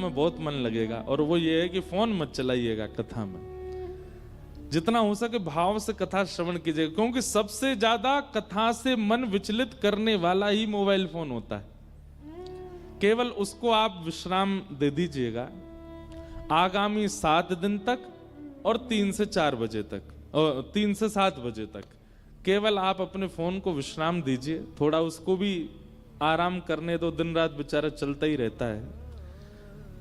में बहुत मन लगेगा, और वो ये है कि फोन मत चलाइएगा कथा में, जितना हो सके भाव से कथा श्रवण कीजिएगा, क्योंकि सबसे ज्यादा कथा से मन विचलित करने वाला ही मोबाइल फोन होता है। केवल उसको आप विश्राम दे दीजिएगा आगामी 7 दिन तक और 3 से 4 बजे तक, और 3 से 7 बजे तक केवल आप अपने फोन को विश्राम दीजिए, थोड़ा उसको भी आराम करने दो, दिन रात बेचारा चलता ही रहता है।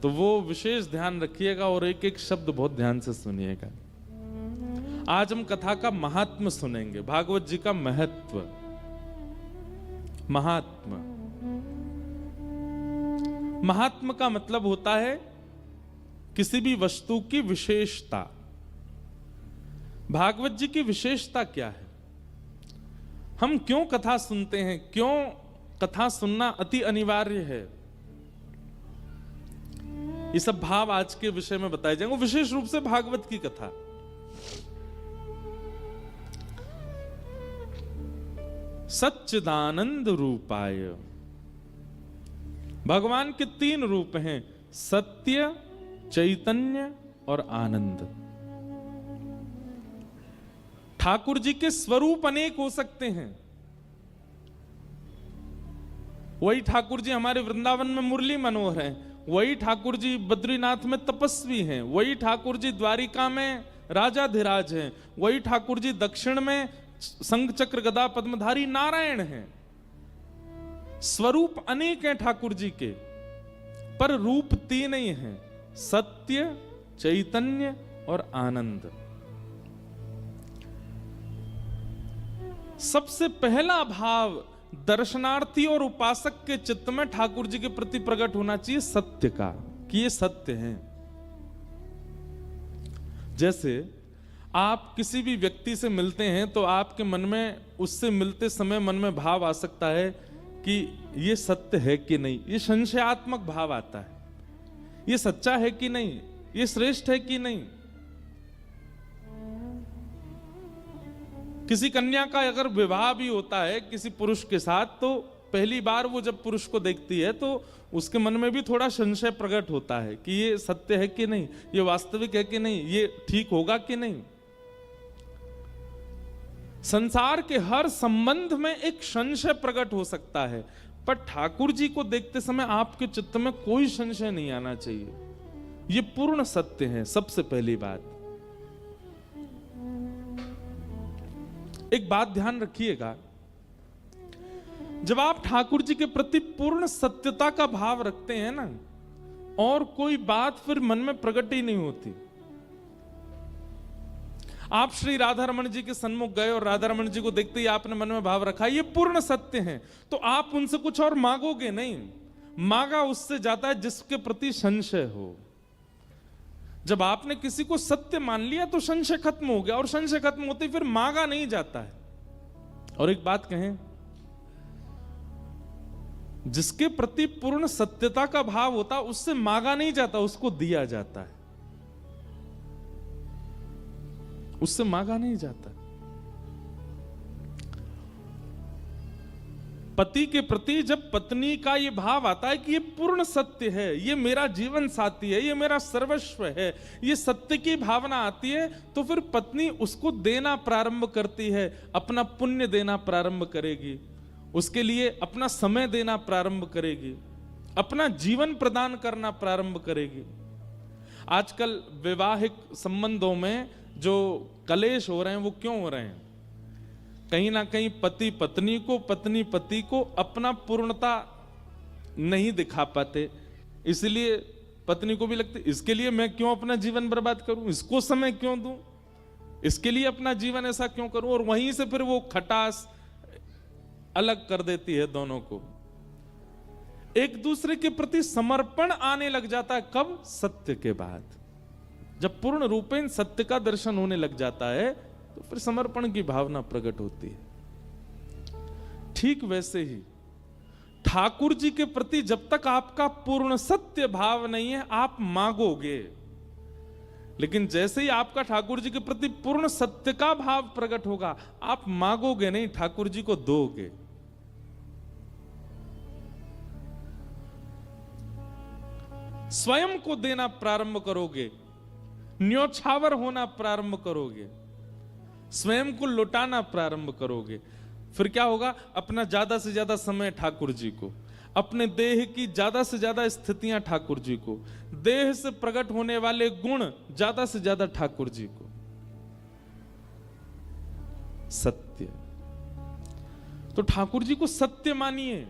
तो वो विशेष ध्यान रखिएगा और एक एक शब्द बहुत ध्यान से सुनिएगा। आज हम कथा का महात्म सुनेंगे, भागवत जी का महत्व, महात्म। महात्म का मतलब होता है किसी भी वस्तु की विशेषता। भागवत जी की विशेषता क्या है, हम क्यों कथा सुनते हैं, क्यों कथा सुनना अति अनिवार्य है, ये सब भाव आज के विषय में बताए जाएंगे, विशेष रूप से भागवत की कथा। सच्चिदानंद रूपाय, भगवान के 3 रूप हैं, सत्य, चैतन्य और आनंद। ठाकुर जी के स्वरूप अनेक हो सकते हैं। वही ठाकुर जी हमारे वृंदावन में मुरली मनोहर हैं, वही ठाकुर जी बद्रीनाथ में तपस्वी हैं, वही ठाकुर जी द्वारिका में राजाधिराज हैं, वही ठाकुर जी दक्षिण में शंख चक्र गदा पद्मधारी नारायण हैं। स्वरूप अनेक हैं ठाकुर जी के, पर रूप 3 ही हैं, सत्य, चैतन्य और आनंद। सबसे पहला भाव दर्शनार्थी और उपासक के चित्त में ठाकुर जी के प्रति प्रकट होना चाहिए सत्य का, कि ये सत्य हैं। जैसे आप किसी भी व्यक्ति से मिलते हैं तो आपके मन में उससे मिलते समय मन में भाव आ सकता है कि ये सत्य है कि नहीं, ये संशयात्मक भाव आता है, ये सच्चा है कि नहीं, ये श्रेष्ठ है कि नहीं। किसी कन्या का अगर विवाह भी होता है किसी पुरुष के साथ, तो पहली बार वो जब पुरुष को देखती है तो उसके मन में भी थोड़ा संशय प्रकट होता है कि ये सत्य है कि नहीं, ये वास्तविक है कि नहीं, ये ठीक होगा कि नहीं। संसार के हर संबंध में एक संशय प्रकट हो सकता है, पर ठाकुर जी को देखते समय आपके चित्त में कोई संशय नहीं आना चाहिए, ये पूर्ण सत्य है। सबसे पहली बात, एक बात ध्यान रखिएगा, जब आप ठाकुर जी के प्रति पूर्ण सत्यता का भाव रखते हैं ना, और कोई बात फिर मन में प्रकट ही नहीं होती। आप श्री राधा रमन जी के सन्मुख गए और राधा रमन जी को देखते ही आपने मन में भाव रखा ये पूर्ण सत्य है, तो आप उनसे कुछ और मांगोगे नहीं, मांगा उससे जाता है जिसके प्रति संशय हो। जब आपने किसी को सत्य मान लिया तो संशय खत्म हो गया, और संशय खत्म होते फिर मांगा नहीं जाता है। और एक बात कहें, जिसके प्रति पूर्ण सत्यता का भाव होता उससे मांगा नहीं जाता, उसको दिया जाता है, उससे मांगा नहीं जाता। पति के प्रति जब पत्नी का यह भाव आता है कि ये पूर्ण सत्य है, ये मेरा जीवन साथी है, ये मेरा सर्वस्व है, ये सत्य की भावना आती है, तो फिर पत्नी उसको देना प्रारंभ करती है, अपना पुण्य देना प्रारंभ करेगी, उसके लिए अपना समय देना प्रारंभ करेगी, अपना जीवन प्रदान करना प्रारंभ करेगी। आजकल वैवाहिक संबंधों में जो कलेश हो रहे हैं वो क्यों हो रहे हैं? कहीं ना कहीं पति पत्नी को, पत्नी पति को अपना पूर्णता नहीं दिखा पाते, इसलिए पत्नी को भी लगती इसके लिए मैं क्यों अपना जीवन बर्बाद करूं, इसको समय क्यों दूं, इसके लिए अपना जीवन ऐसा क्यों करूं, और वहीं से फिर वो खटास अलग कर देती है दोनों को। एक दूसरे के प्रति समर्पण आने लग जाता है कब? सत्य के बाद। जब पूर्ण रूपेण सत्य का दर्शन होने लग जाता है तो फिर समर्पण की भावना प्रकट होती है। ठीक वैसे ही ठाकुर जी के प्रति जब तक आपका पूर्ण सत्य भाव नहीं है आप मांगोगे, लेकिन जैसे ही आपका ठाकुर जी के प्रति पूर्ण सत्य का भाव प्रकट होगा आप मांगोगे नहीं, ठाकुर जी को दोगे। स्वयं को देना प्रारंभ करोगे, न्योछावर होना प्रारंभ करोगे, स्वयं को लुटाना प्रारंभ करोगे, फिर क्या होगा? अपना ज्यादा से ज्यादा समय ठाकुर जी को, अपने देह की ज्यादा से ज्यादा स्थितियां ठाकुर जी को, देह से प्रकट होने वाले गुण ज्यादा से ज्यादा ठाकुर जी को। सत्य, तो ठाकुर जी को सत्य मानिए।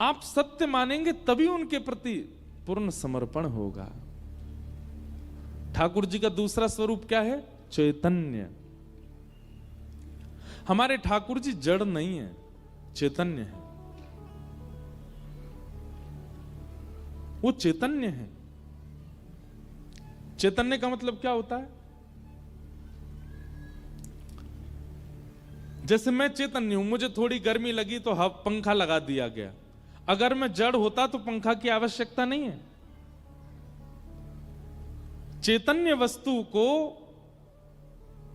आप सत्य मानेंगे तभी उनके प्रति पूर्ण समर्पण होगा। ठाकुर जी का दूसरा स्वरूप क्या है? चैतन्य। हमारे ठाकुर जी जड़ नहीं है, चैतन्य है। वो चैतन्य है। चैतन्य का मतलब क्या होता है? जैसे मैं चैतन्य हूं, मुझे थोड़ी गर्मी लगी तो पंखा लगा दिया गया। अगर मैं जड़ होता तो पंखा की आवश्यकता नहीं है। चैतन्य वस्तु को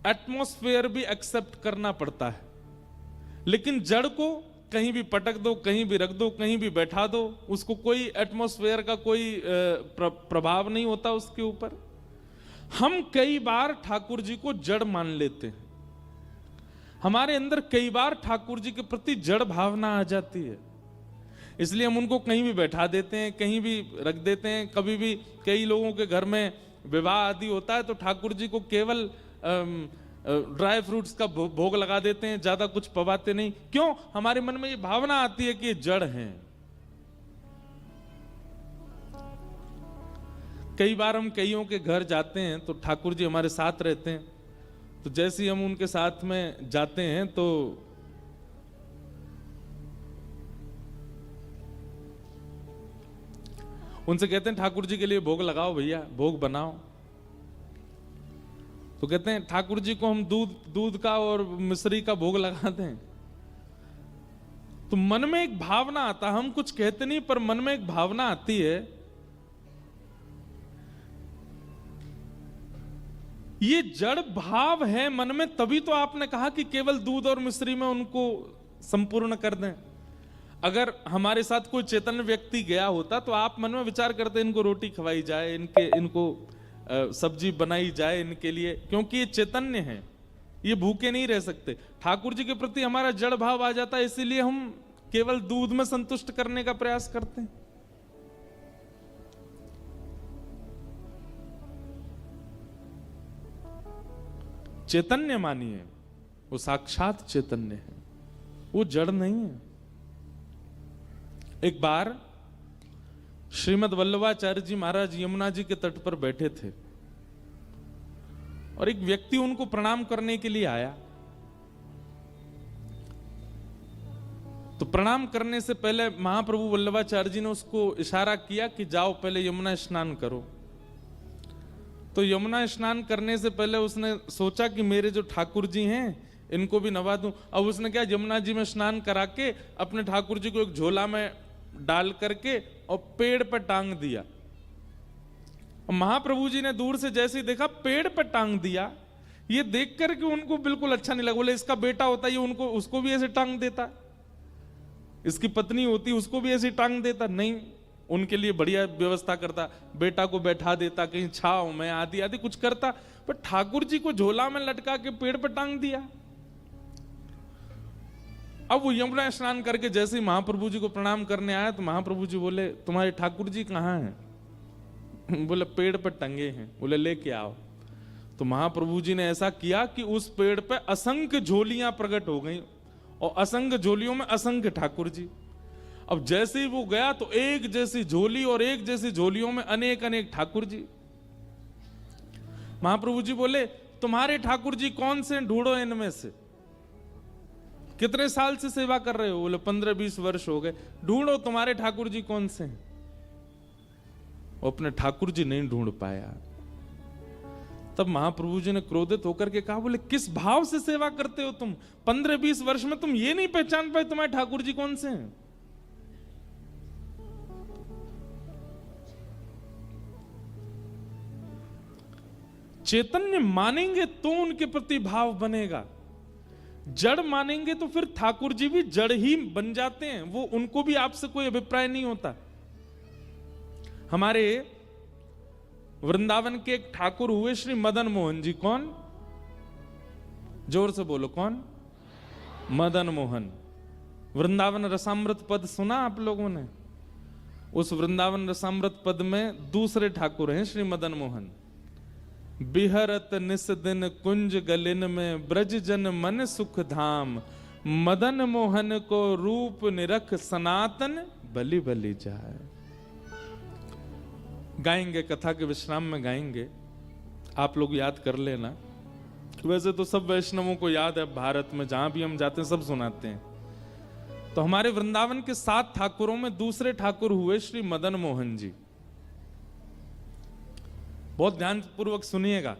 एटमॉस्फेयर भी एक्सेप्ट करना पड़ता है, लेकिन जड़ को कहीं भी पटक दो, कहीं भी रख दो, कहीं भी बैठा दो, उसको कोई एटमॉस्फेयर का कोई प्रभाव नहीं होता उसके ऊपर। हम कई बार ठाकुर जी को जड़ मान लेते हैं। हमारे अंदर कई बार ठाकुर जी के प्रति जड़ भावना आ जाती है, इसलिए हम उनको कहीं भी बैठा देते हैं, कहीं भी रख देते हैं। कभी भी कई लोगों के घर में विवाह आदि होता है तो ठाकुर जी को केवल ड्राई फ्रूट्स का भोग लगा देते हैं, ज्यादा कुछ पवाते नहीं। क्यों? हमारे मन में ये भावना आती है कि ये जड़ हैं। कई बार हम कईयों के घर जाते हैं तो ठाकुर जी हमारे साथ रहते हैं, तो जैसे ही हम उनके साथ में जाते हैं तो उनसे कहते हैं ठाकुर जी के लिए भोग लगाओ भैया, भोग बनाओ। तो कहते हैं ठाकुर जी को हम दूध का और मिश्री का भोग लगाते हैं। तो मन में एक भावना आता, हम कुछ कहते नहीं पर मन में एक भावना आती है, ये जड़ भाव है मन में, तभी तो आपने कहा कि केवल दूध और मिश्री में उनको संपूर्ण कर दें। अगर हमारे साथ कोई चैतन्य व्यक्ति गया होता तो आप मन में विचार करते इनको रोटी खवाई जाए, इनको सब्जी बनाई जाए इनके लिए, क्योंकि ये चैतन्य है, ये भूखे नहीं रह सकते। ठाकुर जी के प्रति हमारा जड़ भाव आ जाता है, इसीलिए हम केवल दूध में संतुष्ट करने का प्रयास करते हैं। चैतन्य मानिए, वो साक्षात चैतन्य है, वो जड़ नहीं है। एक बार श्रीमद् वल्लभाचार्य जी महाराज यमुना जी के तट पर बैठे थे और एक व्यक्ति उनको प्रणाम करने के लिए आया। तो प्रणाम करने से पहले महाप्रभु वल्लभाचार्य जी ने उसको इशारा किया कि जाओ पहले यमुना स्नान करो। तो यमुना स्नान करने से पहले उसने सोचा कि मेरे जो ठाकुर जी हैं इनको भी नवा दूं। अब उसने क्या, यमुना जी में स्नान करा के अपने ठाकुर जी को एक झोला में डाल करके और पेड़ पर टांग दिया। और महाप्रभु जी ने दूर से जैसे ही देखा पेड़ पर टांग दिया, ये देख करके उनको बिल्कुल अच्छा नहीं लगा। बोले इसका बेटा होता ये उनको उसको भी ऐसे टांग देता, इसकी पत्नी होती उसको भी ऐसे टांग देता। नहीं, उनके लिए बढ़िया व्यवस्था करता, बेटा को बैठा देता कहीं छांव में, आदि आदि कुछ करता। पर ठाकुर जी को झोला में लटका के पेड़ पर टांग दिया। अब वो यमुना स्नान करके जैसे ही महाप्रभु जी को प्रणाम करने आया तो महाप्रभु जी बोले तुम्हारे ठाकुर जी कहाँ हैं? बोले पेड़ पर टंगे हैं। बोले लेके आओ। तो महाप्रभु जी ने ऐसा किया कि उस पेड़ पे असंख्य झोलियां प्रकट हो गई और असंख्य झोलियों में असंख्य ठाकुर जी। अब जैसे ही वो गया तो एक जैसी झोली और एक जैसी झोलियों में अनेक अनेक ठाकुर जी। महाप्रभु जी बोले तुम्हारे ठाकुर जी कौन से, ढूंढो इनमें से। कितने साल से सेवा कर रहे हो? बोले 15-20 वर्ष हो गए। ढूंढो तुम्हारे ठाकुर जी कौन से हैं। वो अपने ठाकुर जी नहीं ढूंढ पाया। तब महाप्रभु जी ने क्रोधित होकर के कहा, बोले किस भाव से सेवा करते हो तुम? 15-20 वर्ष में तुम ये नहीं पहचान पाए तुम्हारे ठाकुर जी कौन से हैं? चैतन्य मानेंगे तो उनके प्रति भाव बनेगा। जड़ मानेंगे तो फिर ठाकुर जी भी जड़ ही बन जाते हैं। वो उनको भी आपसे कोई अभिप्राय नहीं होता। हमारे वृंदावन के एक ठाकुर हुए श्री मदन मोहन जी। कौन? जोर से बोलो, कौन? मदन मोहन। वृंदावन रसामृत पद सुना आप लोगों ने? उस वृंदावन रसामृत पद में दूसरे ठाकुर हैं श्री मदन मोहन। बिहरत निस दिन कुंज गलिन में ब्रज जन मन सुख धाम, मदन मोहन को रूप निरख सनातन बलि बलि जाए। गाएंगे, कथा के विश्राम में गाएंगे, आप लोग याद कर लेना। वैसे तो सब वैष्णवों को याद है, भारत में जहां भी हम जाते हैं सब सुनाते हैं। तो हमारे वृंदावन के 7 ठाकुरों में दूसरे ठाकुर हुए श्री मदन मोहन जी। बहुत ध्यान पूर्वक सुनिएगा।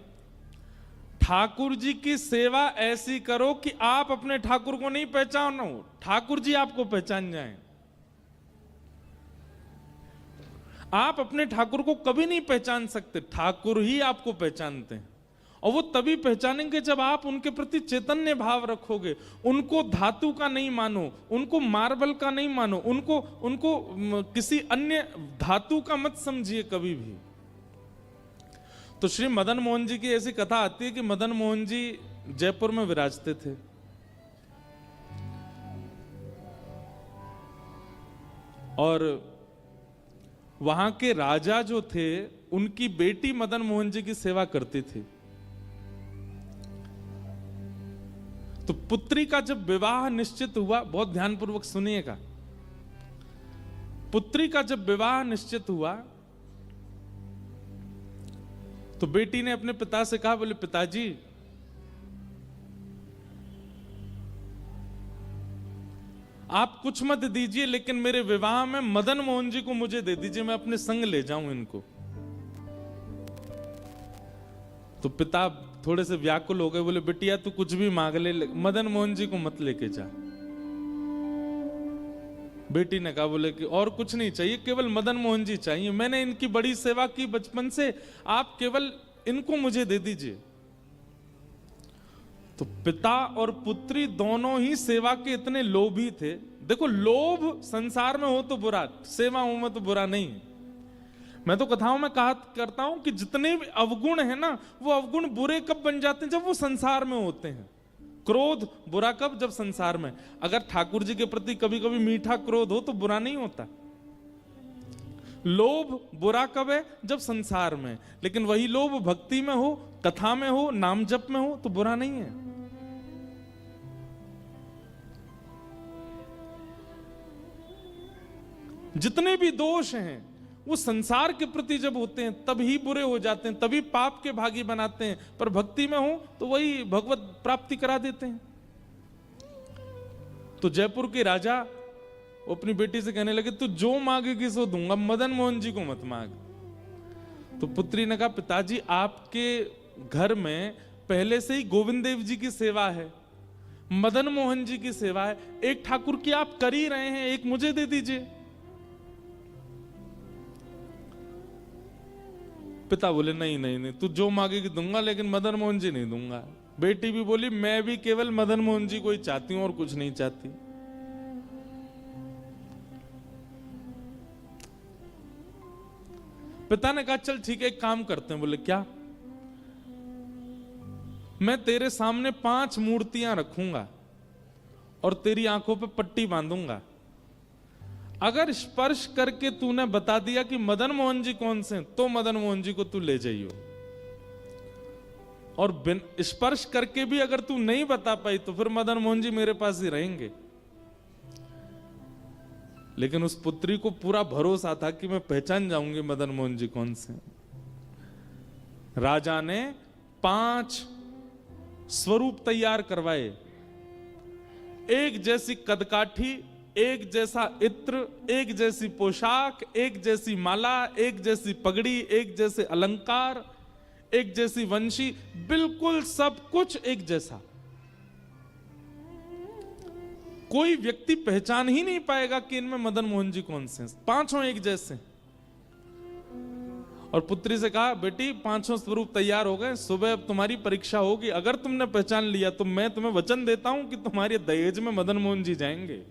ठाकुर जी की सेवा ऐसी करो कि आप अपने ठाकुर को नहीं पहचानो, ठाकुर जी आपको पहचान जाएं। आप अपने ठाकुर को कभी नहीं पहचान सकते, ठाकुर ही आपको पहचानते हैं। और वो तभी पहचानेंगे जब आप उनके प्रति चैतन्य भाव रखोगे। उनको धातु का नहीं मानो, उनको मार्बल का नहीं मानो, उनको किसी अन्य धातु का मत समझिए कभी भी। तो श्री मदन मोहन जी की ऐसी कथा आती है कि मदन मोहन जी जयपुर में विराजते थे और वहां के राजा जो थे उनकी बेटी मदन मोहन जी की सेवा करती थी। तो पुत्री का जब विवाह निश्चित हुआ, बहुत ध्यानपूर्वक सुनिएगा, पुत्री का जब विवाह निश्चित हुआ तो बेटी ने अपने पिता से कहा, बोले पिताजी आप कुछ मत दीजिए, लेकिन मेरे विवाह में मदन मोहन जी को मुझे दे दीजिए, मैं अपने संग ले जाऊं इनको। तो पिता थोड़े से व्याकुल हो गए, बोले बिटिया तू कुछ भी मांग ले, मदन मोहन जी को मत लेके जा। बेटी ने कहा, बोले कि और कुछ नहीं चाहिए, केवल मदन मोहन जी चाहिए, मैंने इनकी बड़ी सेवा की बचपन से, आप केवल इनको मुझे दे दीजिए। तो पिता और पुत्री दोनों ही सेवा के इतने लोभी थे। देखो, लोभ संसार में हो तो बुरा, सेवाओं में तो बुरा नहीं है। मैं तो कथाओं में कहा करता हूं कि जितने भी अवगुण है ना, वो अवगुण बुरे कब बन जाते हैं? जब वो संसार में होते हैं। क्रोध बुरा कब? जब संसार में। अगर ठाकुर जी के प्रति कभी कभी मीठा क्रोध हो तो बुरा नहीं होता। लोभ बुरा कब है? जब संसार में। लेकिन वही लोभ भक्ति में हो, कथा में हो, नाम जप में हो तो बुरा नहीं है। जितने भी दोष हैं वो संसार के प्रति जब होते हैं तभी बुरे हो जाते हैं, तभी पाप के भागी बनाते हैं। पर भक्ति में हो तो वही भगवत प्राप्ति करा देते हैं। तो जयपुर के राजा वो अपनी बेटी से कहने लगे, तू जो मांगेगी सो दूंगा, मदन मोहन जी को मत मांग। तो पुत्री ने कहा, पिताजी आपके घर में पहले से ही गोविंद देव जी की सेवा है, मदन मोहन जी की सेवा है, एक ठाकुर की आप कर ही रहे हैं, एक मुझे दे दीजिए। पिता बोले, नहीं नहीं नहीं, तू जो मांगेगी दूंगा, लेकिन मदन मोहन जी नहीं दूंगा। बेटी भी बोली, मैं भी केवल मदन मोहन जी को ही चाहती हूं और कुछ नहीं चाहती। पिता ने कहा, चल ठीक है, एक काम करते हैं। बोले, क्या? मैं तेरे सामने 5 मूर्तियां रखूंगा और तेरी आंखों पे पट्टी बांधूंगा। अगर स्पर्श करके तूने बता दिया कि मदन मोहन जी कौन से, तो मदन मोहन जी को तू ले जाइयो। और स्पर्श करके भी अगर तू नहीं बता पाई तो फिर मदन मोहन जी मेरे पास ही रहेंगे। लेकिन उस पुत्री को पूरा भरोसा था कि मैं पहचान जाऊंगी मदन मोहन जी कौन से। राजा ने 5 स्वरूप तैयार करवाए, एक जैसी कदकाठी, एक जैसा इत्र, एक जैसी पोशाक, एक जैसी माला, एक जैसी पगड़ी, एक जैसे अलंकार, एक जैसी वंशी, बिल्कुल सब कुछ एक जैसा। कोई व्यक्ति पहचान ही नहीं पाएगा कि इनमें मदन मोहन जी कौन से हैं। 5 एक जैसे। और पुत्री से कहा, बेटी 5 स्वरूप तैयार हो गए, सुबह अब तुम्हारी परीक्षा होगी। अगर तुमने पहचान लिया तो मैं तुम्हें वचन देता हूं कि तुम्हारे दहेज में मदन मोहन जी जाएंगे।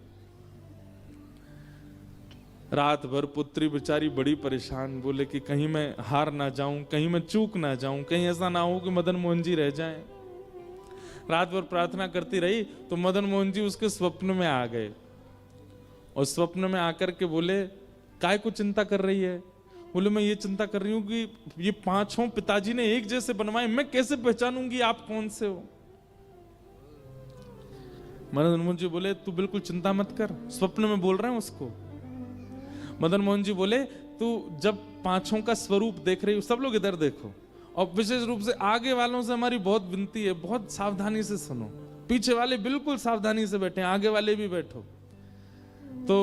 रात भर पुत्री बेचारी बड़ी परेशान, बोले कि कहीं मैं हार ना जाऊं, कहीं मैं चूक ना जाऊं, कहीं ऐसा ना हो कि मदन मोहन जी रह जाएं। रात भर प्रार्थना करती रही तो मदन मोहन जी उसके स्वप्न में आ गए और स्वप्न में आकर के बोले, काय को चिंता कर रही है? बोले, मैं ये चिंता कर रही हूं कि ये पांचों पिताजी ने एक जैसे बनवाए, मैं कैसे पहचानूंगी आप कौन से हो? मदन मोहन जी बोले, तू बिल्कुल चिंता मत कर, स्वप्न में बोल रहे हैं उसको। मदन मोहन जी बोले, तू जब पांचों का स्वरूप देख रही हो, सब लोग इधर देखो, और विशेष रूप से आगे वालों से हमारी बहुत विनती है, बहुत सावधानी से सुनो, पीछे वाले बिल्कुल सावधानी से बैठे, आगे वाले भी बैठो। तो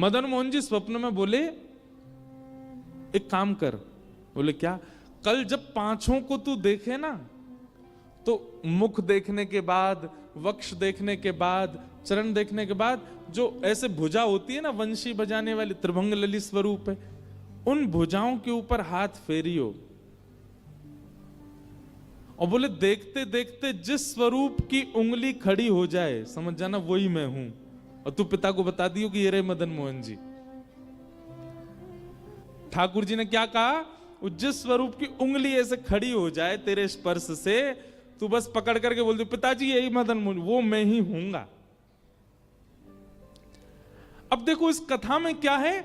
मदन मोहन जी स्वप्न में बोले, एक काम कर। बोले, क्या? कल जब पांचों को तू देखे ना, तो मुख देखने के बाद, वक्ष देखने के बाद, चरण देखने के बाद, जो ऐसे भुजा होती है ना वंशी बजाने वाली, त्रिभंग ललित स्वरूप है, उन भुजाओं के ऊपर हाथ फेरियो। और बोले, देखते देखते जिस स्वरूप की उंगली खड़ी हो जाए, समझ जाना वही मैं हूं। और तू पिता को बता दियो कि ये रहे मदन मोहन जी। ठाकुर जी ने क्या कहा? जिस स्वरूप की उंगली ऐसे खड़ी हो जाए तेरे स्पर्श से, तू बस पकड़ करके बोल दो, पिताजी यही मदन मोहन, वो मैं ही हूंगा। अब देखो इस कथा में क्या है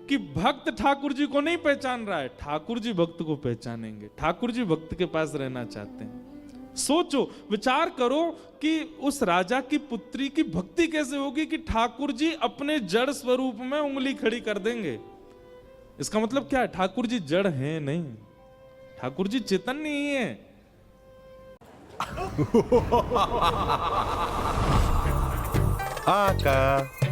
कि भक्त ठाकुर जी को नहीं पहचान रहा है, ठाकुर जी भक्त को पहचानेंगे, ठाकुर जी भक्त के पास रहना चाहते हैं। सोचो, विचार करो कि उस राजा की पुत्री की भक्ति कैसे होगी कि ठाकुर जी अपने जड़ स्वरूप में उंगली खड़ी कर देंगे। इसका मतलब क्या है? ठाकुर जी जड़ हैं नहीं, ठाकुर जी चेतन्य ही है। आका